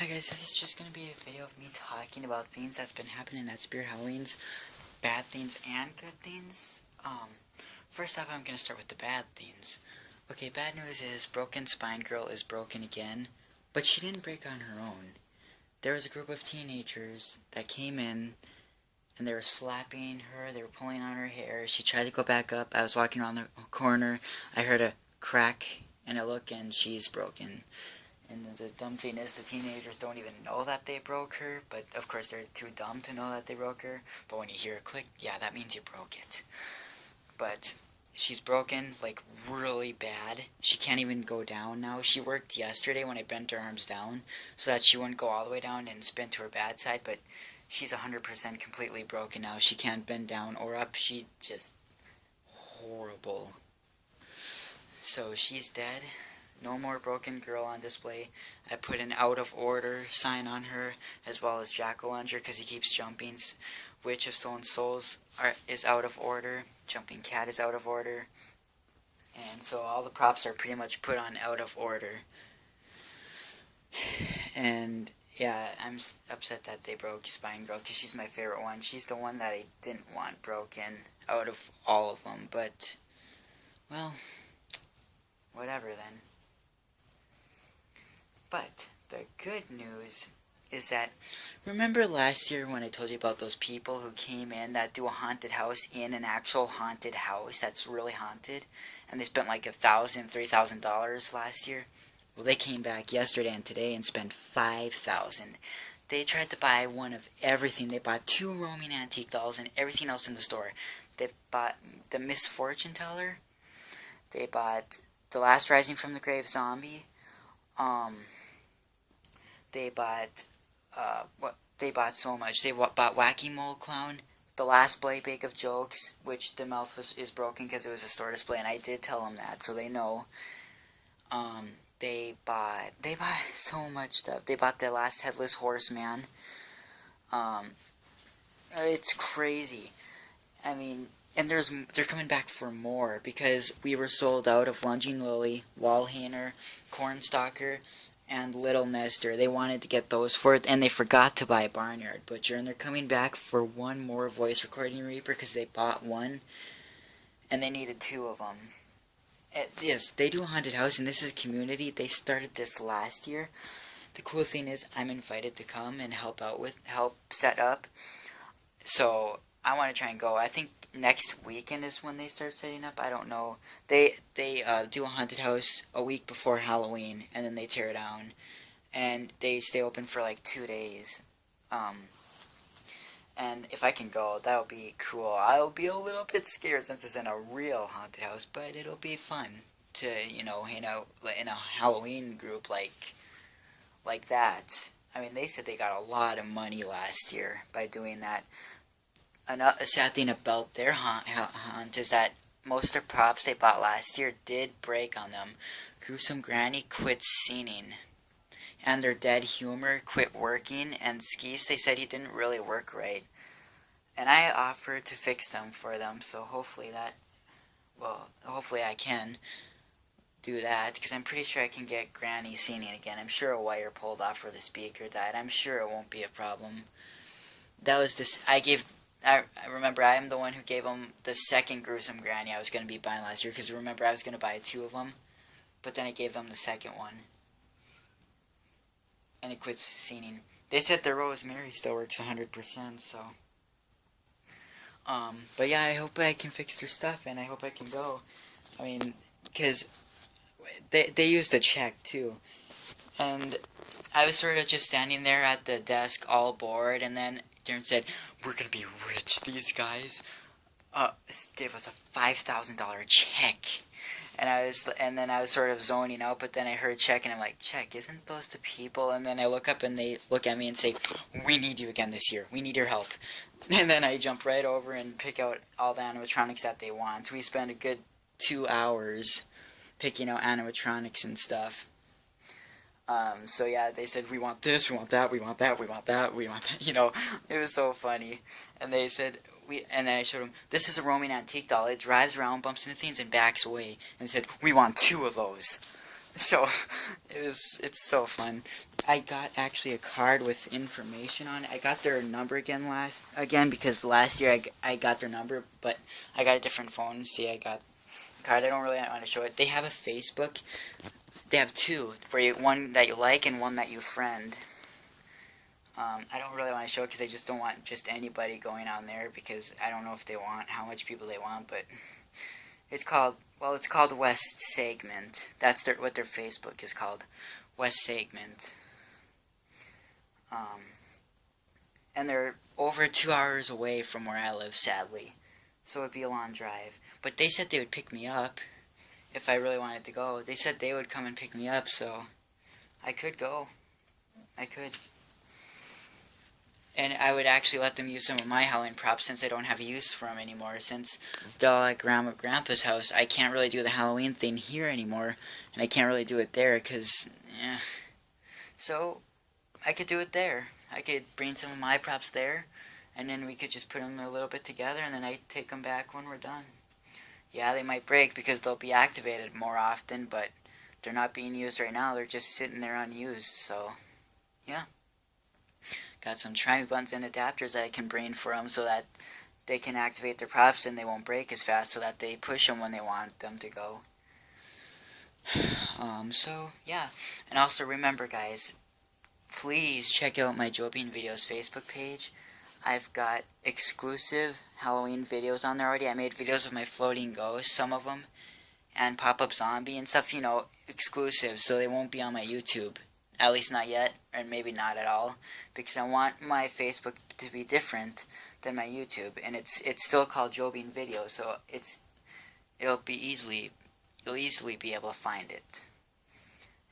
Hi guys, this is just going to be a video of me talking about things that's been happening at Spirit Halloween's, bad things and good things. First off, I'm going to start with the bad things. Okay, bad news is Broken Spine Girl is broken again, but she didn't break on her own. There was a group of teenagers that came in, and they were slapping her, they were pulling on her hair. She tried to go back up. I was walking around the corner, I heard a crack and a look, and she's broken. And the dumb thing is the teenagers don't even know that they broke her, but of course they're too dumb to know that they broke her. But when you hear a click, yeah, that means you broke it. But she's broken, like, really bad. She can't even go down now. She worked yesterday when I bent her arms down so that she wouldn't go all the way down and spin to her bad side, but she's 100% completely broken now. She can't bend down or up. She just horrible. So she's dead. No more broken girl on display. I put an out of order sign on her, as well as Jack-o'-lantern because he keeps jumping. Witch of Stolen Souls is out of order. Jumping Cat is out of order. And so all the props are pretty much put on out of order. And yeah, I'm upset that they broke Spine Girl because she's my favorite one. She's the one that I didn't want broken out of all of them. But, well, whatever then. But the good news is that, remember last year when I told you about those people who came in that do a haunted house in an actual haunted house that's really haunted, and they spent like $1,000, $3,000 last year? Well, they came back yesterday and today and spent $5,000. They tried to buy one of everything. They bought 2 roaming antique dolls and everything else in the store. They bought the Miss Fortune Teller. They bought the Last Rising from the Grave zombie. They bought, they bought so much. They bought Wacky Mole Clown, the last Blade Bake of Jokes, which the mouth is broken because it was a store display, and I did tell them that, so they know. They bought so much stuff. They bought the last Headless Horseman. It's crazy. I mean, and they're coming back for more because we were sold out of Lunging Lily, Wallhanger, Cornstalker, and Little Nestor. They wanted to get those for it, and they forgot to buy Barnyard Butcher, and they're coming back for one more voice recording Reaper because they bought one, and they needed 2 of them. Yes, they do a haunted house, and this is a community. They started this last year. The cool thing is I'm invited to come and help set up. So I want to try and go. I think next weekend is when they start setting up. I don't know. They do a haunted house a week before Halloween, and then they tear it down, and they stay open for like 2 days. And if I can go, that'll be cool. I'll be a little bit scared since it's in a real haunted house, but it'll be fun to, hang out in a Halloween group like that. I mean, they said they got a lot of money last year by doing that. A sad thing about their hunt is that most of the props they bought last year did break on them. Gruesome Granny quit singing, and their Dead Humor quit working, and Skeeves, they said he didn't really work right. And I offered to fix them for them, so hopefully I can do that, because I'm pretty sure I can get Granny singing again. I'm sure a wire pulled off or the speaker died. I'm sure it won't be a problem. That was this, I remember I am the one who gave them the second Gruesome Granny I was going to be buying last year, because remember I was going to buy 2 of them, but then I gave them the second one. And it quit singing. They said the Rosemary still works 100%, so. But yeah, I hope I can fix their stuff, and I hope I can go. I mean, because they used a check, too. And I was sort of just standing there at the desk, all bored, and then Darren said, "We're gonna be rich, these guys." Gave us a $5,000 check. And then I was sort of zoning out, but then I heard check, and I'm like, check, isn't those the people? And then I look up, and they look at me and say, "We need you again this year. We need your help." And then I jump right over and pick out all the animatronics that they want. We spend a good 2 hours picking out animatronics and stuff. So yeah, they said, "We want this, we want that, we want that, we want that, we want that." It was so funny. And they said, and then I showed them, "This is a roaming antique doll. It drives around, bumps into things, and backs away." And they said, "We want 2 of those." So it's so fun. I got actually a card with information on it. I got their number again because last year I got their number, but I got a different phone. See, I got a card. I don't really want to show it. They have a Facebook. They have two, one that you like and one that you friend. I don't really want to show it because I just don't want just anybody going on there because I don't know if they want how much people they want, but it's called West Segment. That's what their Facebook is called, West Segment. And they're over 2 hours away from where I live, sadly, so it'd be a long drive. But they said they would pick me up if I really wanted to go. They said they would come and pick me up, so I could go. I could. And I would actually let them use some of my Halloween props since I don't have a use for them anymore. Since they're all at Grandpa's house, I can't really do the Halloween thing here anymore. And I can't really do it there because, yeah. So, I could do it there. I could bring some of my props there. And then we could just put them a little bit together. And then I take them back when we're done. Yeah, they might break because they'll be activated more often. But they're not being used right now. They're just sitting there unused. So, yeah. Got some timing buttons and adapters that I can bring for them so that they can activate their props and they won't break as fast so that they push them when they want them to go. So, yeah. And also remember, guys, please check out my Joe Bean Videos Facebook page. I've got exclusive Halloween videos on there already. I made videos of my floating ghost, some of them, and pop-up zombie and stuff, you know, exclusive, so they won't be on my YouTube. At least not yet, or maybe not at all, because I want my Facebook to be different than my YouTube, and it's still called Joe Bean Video, so you'll easily be able to find it.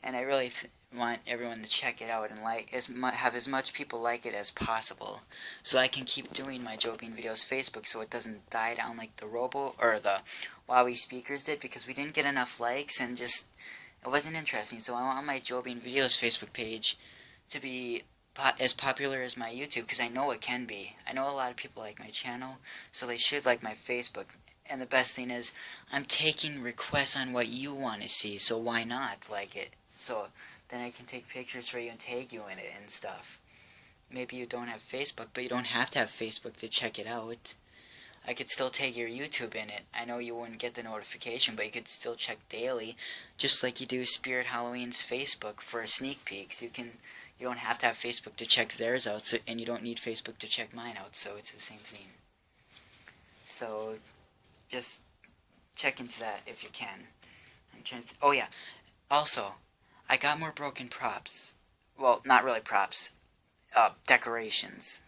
And I really want everyone to check it out and have as much people like it as possible, so I can keep doing my Joe Bean Videos Facebook, so it doesn't die down like the the Wowie speakers did, because we didn't get enough likes and just. It wasn't interesting, so I want my Joe Bean Videos Facebook page to be as popular as my YouTube, because I know it can be. I know a lot of people like my channel, so they should like my Facebook. And the best thing is, I'm taking requests on what you want to see, so why not like it? So then I can take pictures for you and tag you in it and stuff. Maybe you don't have Facebook, but you don't have to have Facebook to check it out. I could still tag your YouTube in it. I know you wouldn't get the notification, but you could still check daily, just like you do Spirit Halloween's Facebook for sneak peeks. You don't have to have Facebook to check theirs out, and you don't need Facebook to check mine out, so it's the same thing. So, just check into that if you can. I'm trying to oh yeah, also, I got more broken props. Well, not really props. Decorations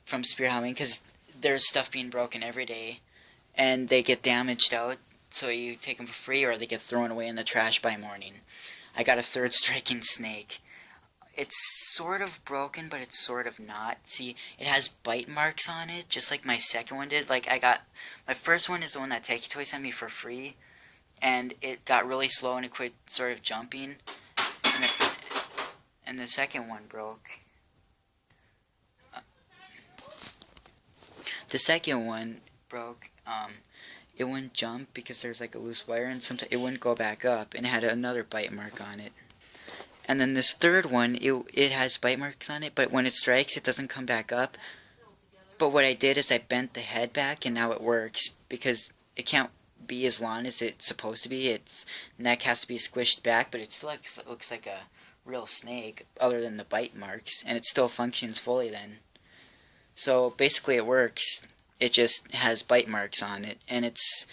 from Spirit Halloween, because there's stuff being broken every day, and they get damaged out, so you take them for free, or they get thrown away in the trash by morning. I got a third striking snake. It's sort of broken, but it's sort of not. See, it has bite marks on it, just like my second one did. Like, my first one is the one that Techie Toy sent me for free, and it got really slow and it quit sort of jumping, and the second one broke. The second one broke, it wouldn't jump because there's like a loose wire, and sometimes it wouldn't go back up, and it had another bite mark on it. And then this third one, it has bite marks on it, but when it strikes, it doesn't come back up. But what I did is I bent the head back, and now it works, because it can't be as long as it's supposed to be. Its neck has to be squished back, but it still looks like a real snake, other than the bite marks, and it still functions fully then. So basically it works, it just has bite marks on it, and it's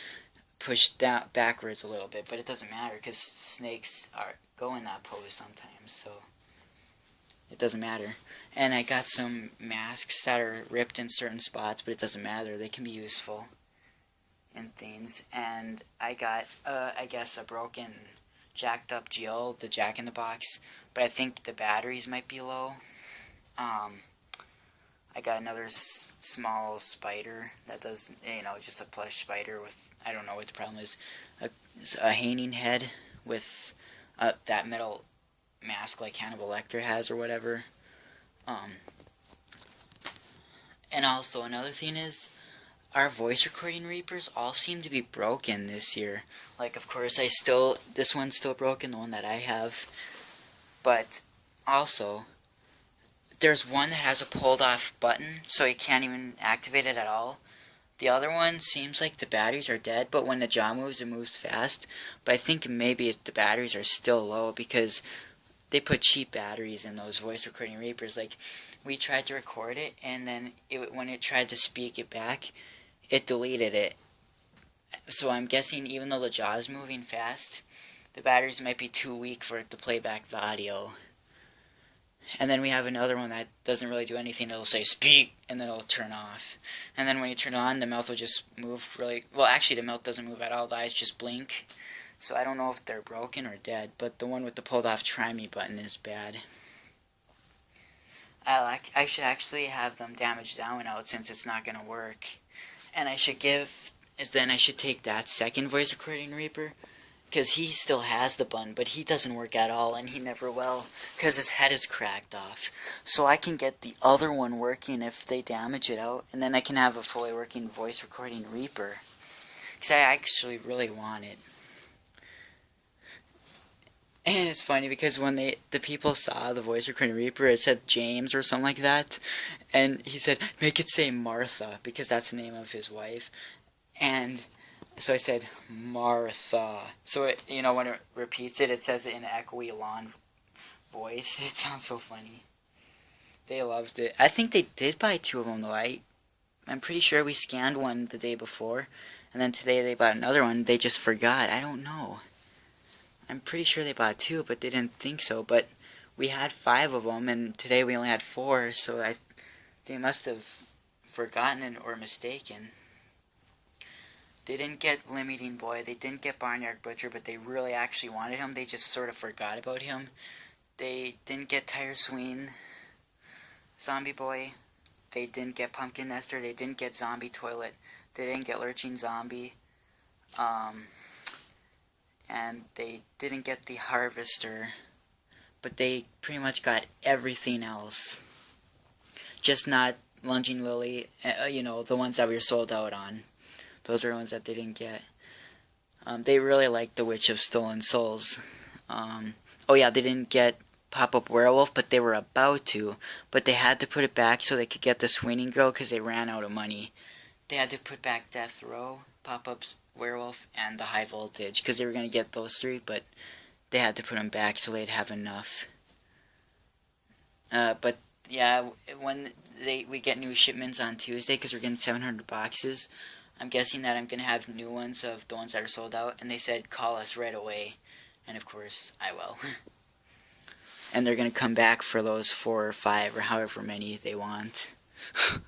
pushed down backwards a little bit, but it doesn't matter, because snakes go in that pose sometimes, so it doesn't matter. And I got some masks that are ripped in certain spots, but it doesn't matter, they can be useful and things. And I got, I guess, a broken, jacked up Jill, the Jack-in-the-Box, but I think the batteries might be low. I got another small spider that does, just a plush spider with, I don't know what the problem is, a hanging head with that metal mask like Hannibal Lecter has or whatever. And also another thing is, our voice recording Reapers all seem to be broken this year. Like, of course, this one's still broken, the one that I have. But also, there's one that has a pulled off button, so you can't even activate it at all. The other one seems like the batteries are dead, but when the jaw moves, it moves fast. But I think maybe the batteries are still low because they put cheap batteries in those voice recording Reapers. Like, we tried to record it, and then when it tried to speak it back, it deleted it. So I'm guessing even though the jaw is moving fast, the batteries might be too weak for it to play back the audio. And then we have another one that doesn't really do anything. It'll say speak, and then it'll turn off. And then when you turn it on, the mouth will just move really... Well, actually, the mouth doesn't move at all. The eyes just blink. So I don't know if they're broken or dead, but the one with the pulled off try me button is bad. I should actually have them damage down out since it's not going to work. And I should take that second voice recording Reaper, because he still has the button, but he doesn't work at all, and he never will, because his head is cracked off. So I can get the other one working if they damage it out, and then I can have a fully working voice recording Reaper, because I actually really want it. And it's funny because when the people saw the voice recording Reaper, it said James or something like that, and he said, make it say Martha, because that's the name of his wife, and so I said Martha. So it, when it repeats it, it says it in an echoey lawn voice. It sounds so funny. They loved it. I think they did buy 2 of them though. I'm pretty sure we scanned one the day before, and then today they bought another one. They just forgot. I don't know. I'm pretty sure they bought 2, but they didn't think so. But we had 5 of them, and today we only had 4. So they must have forgotten it or mistaken. They didn't get Limiting Boy, they didn't get Barnyard Butcher, but they really actually wanted him. They just sort of forgot about him. They didn't get Tire Sween, Zombie Boy. They didn't get Pumpkin Nester. They didn't get Zombie Toilet. They didn't get Lurching Zombie. And they didn't get the Harvester. But they pretty much got everything else. Just not Lunging Lily, the ones that we were sold out on. Those are the ones that they didn't get. They really liked the Witch of Stolen Souls. Oh yeah, they didn't get Pop-Up Werewolf, but they were about to. But they had to put it back so they could get the Swinging Girl because they ran out of money. They had to put back Death Row, Pop-Up Werewolf, and the High Voltage because they were going to get those 3, but they had to put them back so they'd have enough. But yeah, when we get new shipments on Tuesday because we're getting 700 boxes, I'm guessing that I'm going to have new ones of the ones that are sold out, and they said call us right away, and of course I will. And they're going to come back for those 4 or 5 or however many they want. But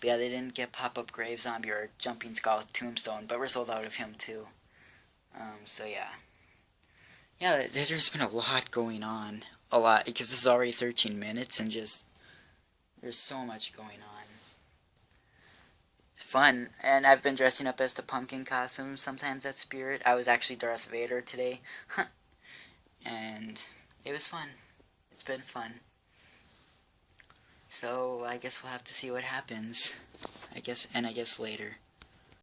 yeah, they didn't get Pop-Up Grave Zombie or Jumping Skull Tombstone, but we're sold out of him too. So yeah. Yeah, there's been a lot going on. A lot, because this is already 13 minutes, and just, there's so much going on. Fun, and I've been dressing up as the pumpkin costume sometimes at Spirit. I was actually Darth Vader today, and it was fun. It's been fun. So I guess we'll have to see what happens. I guess later.